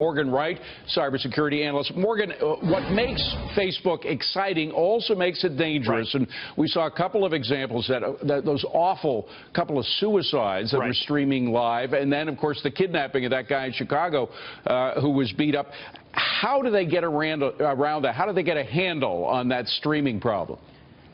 Morgan Wright, cybersecurity analyst. Morgan, what makes Facebook exciting also makes it dangerous. Right. And we saw a couple of examples that those awful couple of suicides that were streaming live. And then, of course, the kidnapping of that guy in Chicago who was beat up. How do they get around that? How do they get a handle on that streaming problem?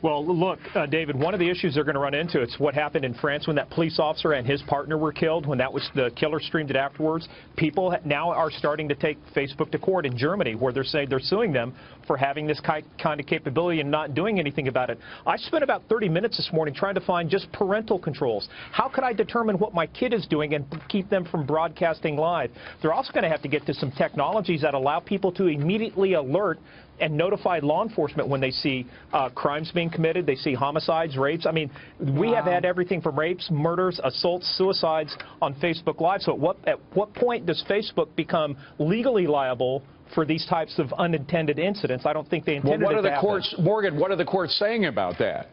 Well, look, David, one of the issues they're going to run into, it's what happened in France when that police officer and his partner were killed, when that was the killer streamed it afterwards. People now are starting to take Facebook to court in Germany, where they're saying they're suing them for having this kind of capability and not doing anything about it. I spent about 30 minutes this morning trying to find just parental controls. How could I determine what my kid is doing and keep them from broadcasting live? They're also going to have to get to some technologies that allow people to immediately alert and notify law enforcement when they see crimes being committed, they see homicides, rapes. I mean, we have had everything from rapes, murders, assaults, suicides on Facebook Live. So at what point does Facebook become legally liable for these types of unintended incidents? I don't think they intended it to happen. Morgan, what are the courts saying about that?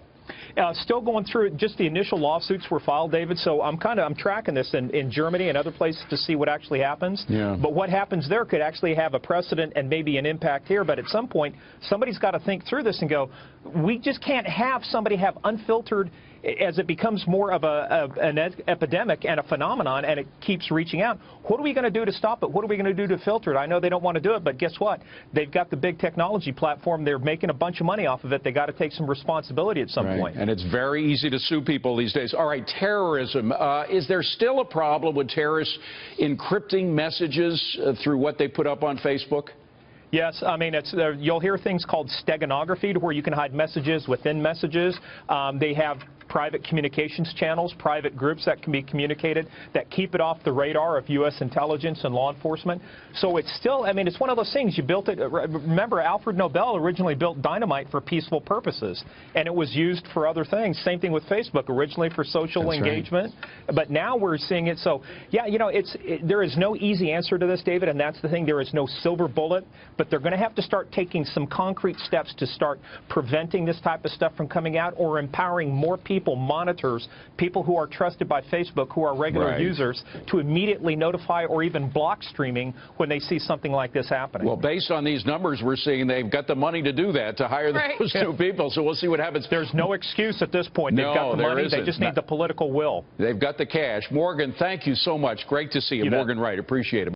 Still going through it. Just the initial lawsuits were filed, David, so I'm tracking this in Germany and other places to see what actually happens. Yeah. But what happens there could actually have a precedent and maybe an impact here. But at some point, somebody's got to think through this and go, we just can't have somebody have unfiltered, as it becomes more of an epidemic and a phenomenon and it keeps reaching out. What are we going to do to stop it? What are we going to do to filter it? I know they don't want to do it, but guess what? They've got the big technology platform. They're making a bunch of money off of it. They got to take some responsibility at some point. And it's very easy to sue people these days. All right, terrorism. Is there still a problem with terrorists encrypting messages through what they put up on Facebook? Yes, I mean, you'll hear things called steganography, where you can hide messages within messages. They have private communications channels, private groups that can be communicated, that keep it off the radar of U.S. intelligence and law enforcement. So it's still, I mean, it's one of those things. You built it. Remember, Alfred Nobel originally built dynamite for peaceful purposes, and it was used for other things. Same thing with Facebook, originally for social engagement. Right. But now we're seeing it. So, yeah, you know, there is no easy answer to this, David, and that's the thing. There is no silver bullet, but they're going to have to start taking some concrete steps to start preventing this type of stuff from coming out, or empowering more people, monitors, people who are trusted by Facebook, who are regular users, to immediately notify or even block streaming when they see something like this happening. Well, based on these numbers we're seeing, they've got the money to do that, to hire those new people, so we'll see what happens. There's no excuse at this point. They've got the money, they just need the political will. They've got the cash. Morgan, thank you so much. Great to see you. Morgan Wright, appreciate it.